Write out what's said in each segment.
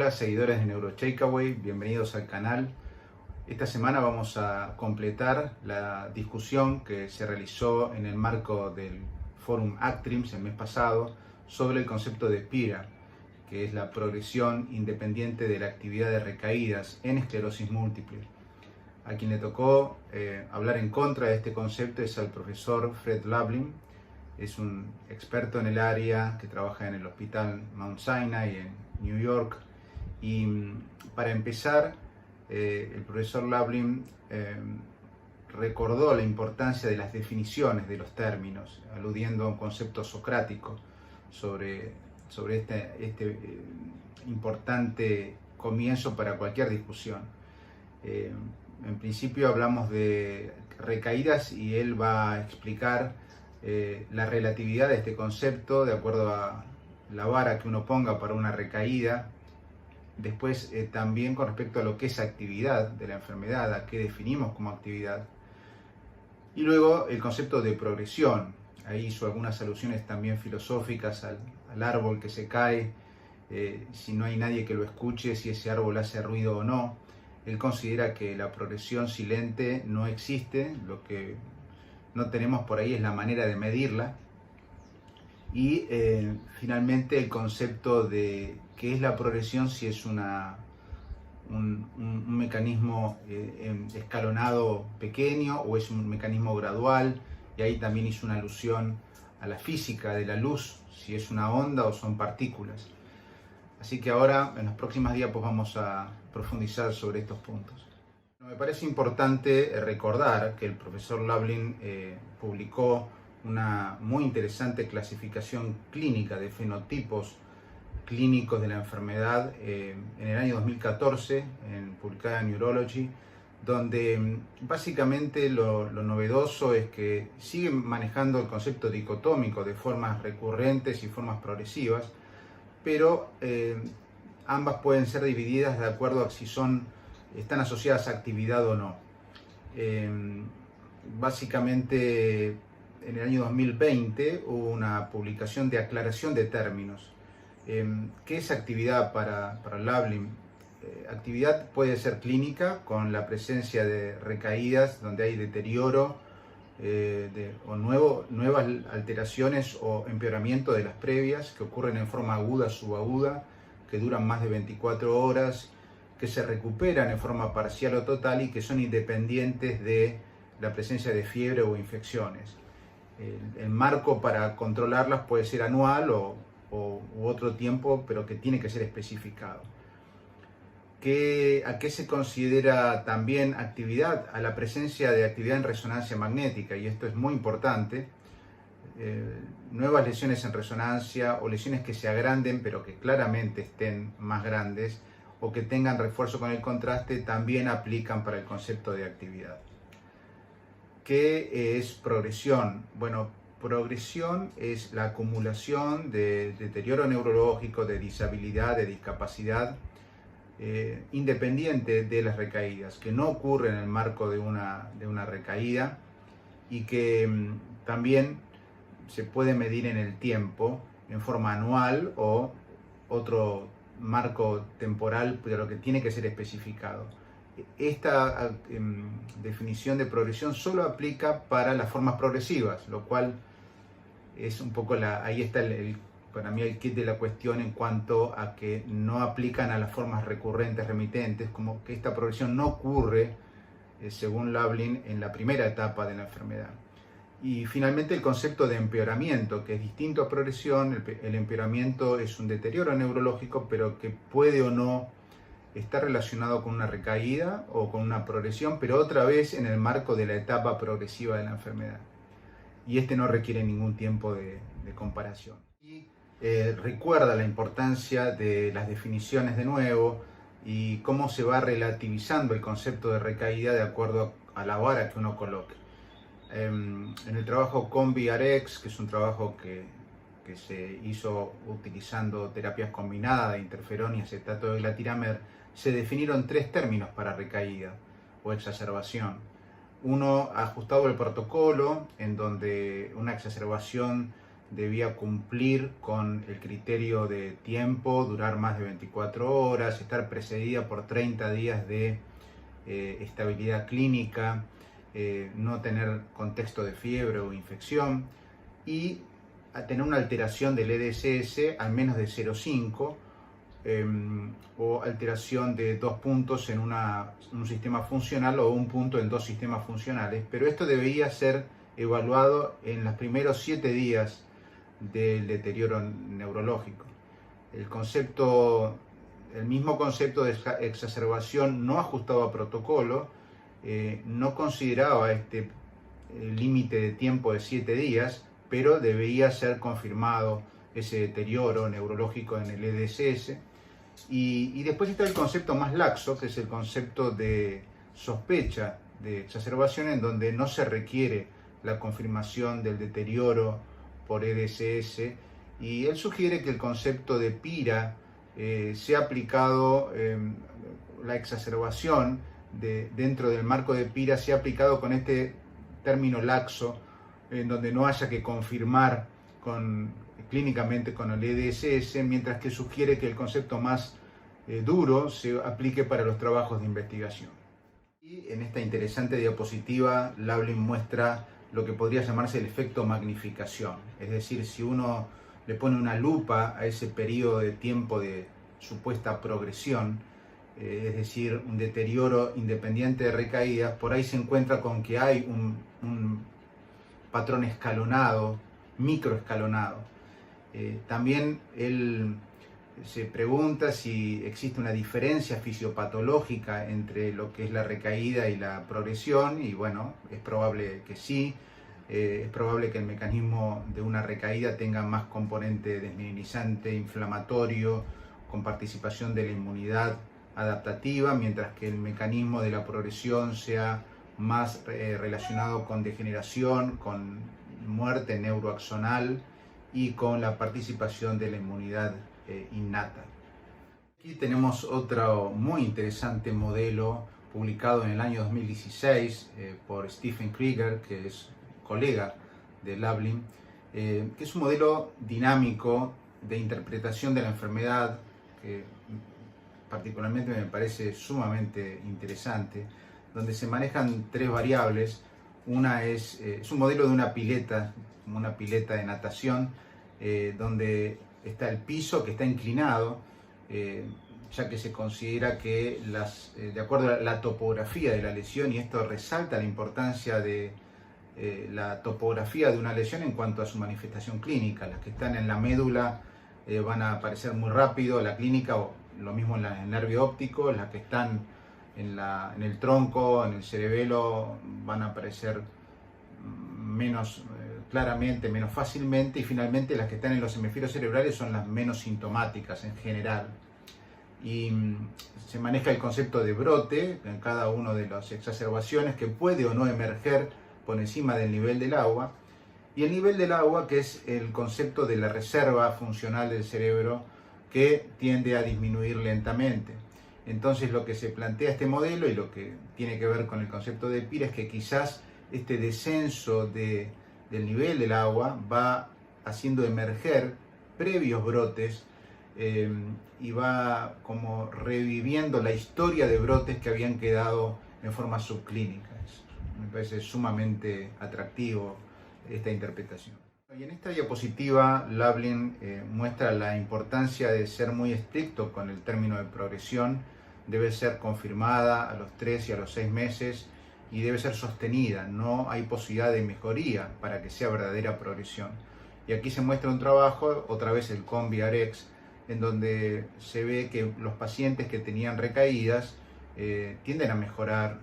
Hola seguidores de NeuroTakeaway, bienvenidos al canal. Esta semana vamos a completar la discusión que se realizó en el marco del Fórum ACTRIMS el mes pasado sobre el concepto de PIRA, que es la progresión independiente de la actividad de recaídas en esclerosis múltiple. A quien le tocó hablar en contra de este concepto es al profesor Fred Lublin. Es un experto en el área que trabaja en el hospital Mount Sinai en New York. Y para empezar, el profesor Lublin recordó la importancia de las definiciones de los términos, aludiendo a un concepto socrático sobre este importante comienzo para cualquier discusión. En principio hablamos de recaídas y él va a explicar la relatividad de este concepto de acuerdo a la vara que uno ponga para una recaída. Después también con respecto a lo que es actividad de la enfermedad, a qué definimos como actividad. Y luego el concepto de progresión. Ahí hizo algunas alusiones también filosóficas al árbol que se cae, si no hay nadie que lo escuche, si ese árbol hace ruido o no. Él considera que la progresión silente no existe, lo que no tenemos por ahí es la manera de medirla. Y finalmente el concepto de qué es la progresión, si es un mecanismo escalonado pequeño o es un mecanismo gradual, y ahí también hizo una alusión a la física de la luz, si es una onda o son partículas. Así que ahora en las próximas diapos vamos a profundizar sobre estos puntos. Me parece importante recordar que el profesor Lublin publicó una muy interesante clasificación clínica de fenotipos clínicos de la enfermedad en el año 2014, publicada en Neurology, donde básicamente lo novedoso es que sigue manejando el concepto dicotómico de formas recurrentes y formas progresivas, pero ambas pueden ser divididas de acuerdo a si están asociadas a actividad o no. Básicamente en el año 2020 hubo una publicación de aclaración de términos. ¿Qué es actividad para Lublin? Actividad puede ser clínica con la presencia de recaídas donde hay deterioro o nuevas alteraciones o empeoramiento de las previas que ocurren en forma aguda, subaguda, que duran más de 24 horas, que se recuperan en forma parcial o total y que son independientes de la presencia de fiebre o infecciones. El marco para controlarlas puede ser anual u otro tiempo, pero que tiene que ser especificado. ¿A qué se considera también actividad? A la presencia de actividad en resonancia magnética, y esto es muy importante. Nuevas lesiones en resonancia o lesiones que se agranden pero que claramente estén más grandes o que tengan refuerzo con el contraste también aplican para el concepto de actividad. ¿Qué es progresión? Bueno, progresión es la acumulación de deterioro neurológico, de disabilidad, de discapacidad independiente de las recaídas, que no ocurre en el marco de una recaída y que también se puede medir en el tiempo en forma anual o otro marco temporal, pero que tiene que ser especificado. Esta definición de progresión solo aplica para las formas progresivas, lo cual es un poco ahí está para mí el kit de la cuestión en cuanto a que no aplican a las formas recurrentes remitentes, como que esta progresión no ocurre, según Lublin, en la primera etapa de la enfermedad. Y finalmente el concepto de empeoramiento, que es distinto a progresión. El empeoramiento es un deterioro neurológico, pero que puede o no estar relacionado con una recaída o con una progresión, pero otra vez en el marco de la etapa progresiva de la enfermedad. Y este no requiere ningún tiempo de comparación. Y recuerda la importancia de las definiciones de nuevo y cómo se va relativizando el concepto de recaída de acuerdo a la vara que uno coloque. En el trabajo COMBI-RX, que es un trabajo que se hizo utilizando terapias combinadas de interferón y acetato de glatiramer, se definieron tres términos para recaída o exacerbación. Uno ajustado al protocolo, en donde una exacerbación debía cumplir con el criterio de tiempo, durar más de 24 horas, estar precedida por 30 días de estabilidad clínica, no tener contexto de fiebre o infección y a tener una alteración del EDSS al menos de 0,5 o alteración de 2 puntos en un sistema funcional o 1 punto en 2 sistemas funcionales, pero esto debería ser evaluado en los primeros 7 días del deterioro neurológico. El mismo concepto de exacerbación no ajustado a protocolo no consideraba este límite de tiempo de 7 días, pero debía ser confirmado ese deterioro neurológico en el EDSS. Y después está el concepto más laxo, que es el concepto de sospecha de exacerbación, en donde no se requiere la confirmación del deterioro por EDSS, y él sugiere que el concepto de PIRA sea aplicado, la exacerbación dentro del marco de PIRA sea aplicado con este término laxo, en donde no haya que confirmar clínicamente con el EDSS, mientras que sugiere que el concepto más duro se aplique para los trabajos de investigación. Y en esta interesante diapositiva, Lablin muestra lo que podría llamarse el efecto magnificación, es decir, si uno le pone una lupa a ese periodo de tiempo de supuesta progresión, es decir, un deterioro independiente de recaídas, por ahí se encuentra con que hay un patrón escalonado, microescalonado. También él se pregunta si existe una diferencia fisiopatológica entre lo que es la recaída y la progresión, y bueno, es probable que sí. Es probable que el mecanismo de una recaída tenga más componente desmielinizante, inflamatorio, con participación de la inmunidad adaptativa, mientras que el mecanismo de la progresión sea más relacionado con degeneración, con muerte neuroaxonal y con la participación de la inmunidad innata. Aquí tenemos otro muy interesante modelo publicado en el año 2016 por Stephen Krieger, que es colega de Lablin, que es un modelo dinámico de interpretación de la enfermedad que particularmente me parece sumamente interesante, donde se manejan 3 variables. Una es un modelo de una pileta, como una pileta de natación, donde está el piso que está inclinado, ya que se considera que de acuerdo a la topografía de la lesión, y esto resalta la importancia de la topografía de una lesión en cuanto a su manifestación clínica. Las que están en la médula van a aparecer muy rápido, la clínica, o lo mismo en el nervio óptico. Las que están en el tronco, en el cerebelo, van a aparecer menos claramente, menos fácilmente, y finalmente las que están en los hemisferios cerebrales son las menos sintomáticas en general. Y se maneja el concepto de brote en cada una de las exacerbaciones, que puede o no emerger por encima del nivel del agua, y el nivel del agua, que es el concepto de la reserva funcional del cerebro, que tiende a disminuir lentamente. Entonces, lo que se plantea este modelo y lo que tiene que ver con el concepto de PIRA es que quizás este descenso del nivel del agua va haciendo emerger previos brotes y va como reviviendo la historia de brotes que habían quedado en forma subclínica. Me parece sumamente atractivo esta interpretación. Y en esta diapositiva, Lablin muestra la importancia de ser muy estricto con el término de progresión. Debe ser confirmada a los 3 y a los 6 meses y debe ser sostenida. No hay posibilidad de mejoría para que sea verdadera progresión. Y aquí se muestra un trabajo, otra vez el COMBI-RX, en donde se ve que los pacientes que tenían recaídas tienden a mejorar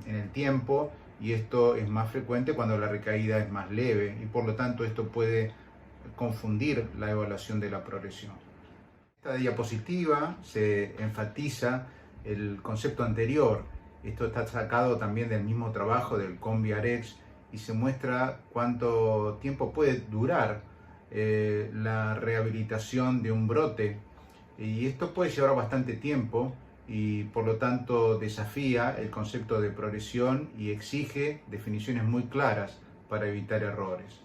en el tiempo, y esto es más frecuente cuando la recaída es más leve, y por lo tanto esto puede confundir la evaluación de la progresión. En esta diapositiva se enfatiza el concepto anterior. Esto está sacado también del mismo trabajo del COMBI-RX, y se muestra cuánto tiempo puede durar la rehabilitación de un brote, y esto puede llevar bastante tiempo, y por lo tanto desafía el concepto de progresión y exige definiciones muy claras para evitar errores.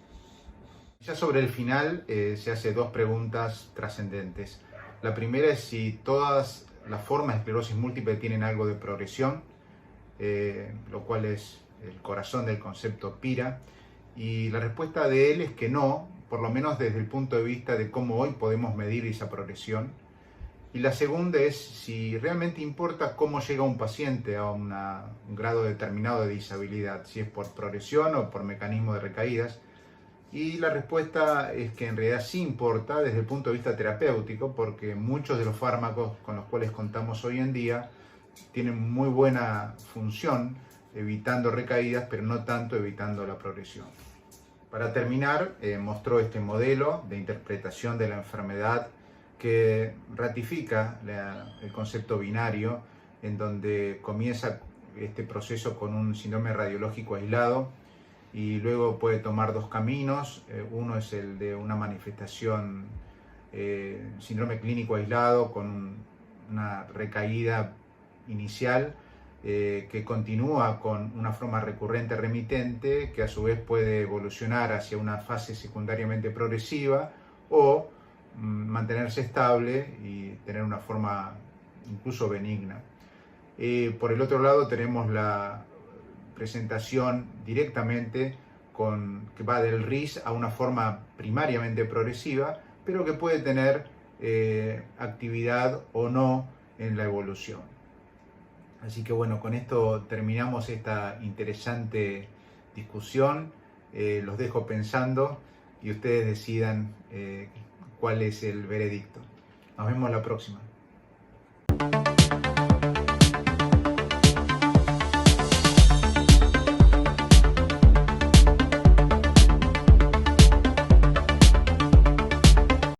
Ya sobre el final se hace dos preguntas trascendentes. La primera es si todas las formas de esclerosis múltiple tienen algo de progresión, lo cual es el corazón del concepto PIRA, y la respuesta de él es que no, por lo menos desde el punto de vista de cómo hoy podemos medir esa progresión. Y la segunda es si realmente importa cómo llega un paciente a un grado determinado de disabilidad, si es por progresión o por mecanismo de recaídas. Y la respuesta es que en realidad sí importa desde el punto de vista terapéutico, porque muchos de los fármacos con los cuales contamos hoy en día tienen muy buena función evitando recaídas, pero no tanto evitando la progresión. Para terminar, mostró este modelo de interpretación de la enfermedad que ratifica el concepto binario, en donde comienza este proceso con un síndrome radiológico aislado y luego puede tomar dos caminos. Uno es el de una manifestación, síndrome clínico aislado con una recaída inicial que continúa con una forma recurrente remitente, que a su vez puede evolucionar hacia una fase secundariamente progresiva o mantenerse estable y tener una forma incluso benigna. Por el otro lado tenemos la presentación directamente que va del RIS a una forma primariamente progresiva, pero que puede tener actividad o no en la evolución. Así que bueno, con esto terminamos esta interesante discusión. Los dejo pensando y ustedes decidan cuál es el veredicto. Nos vemos la próxima.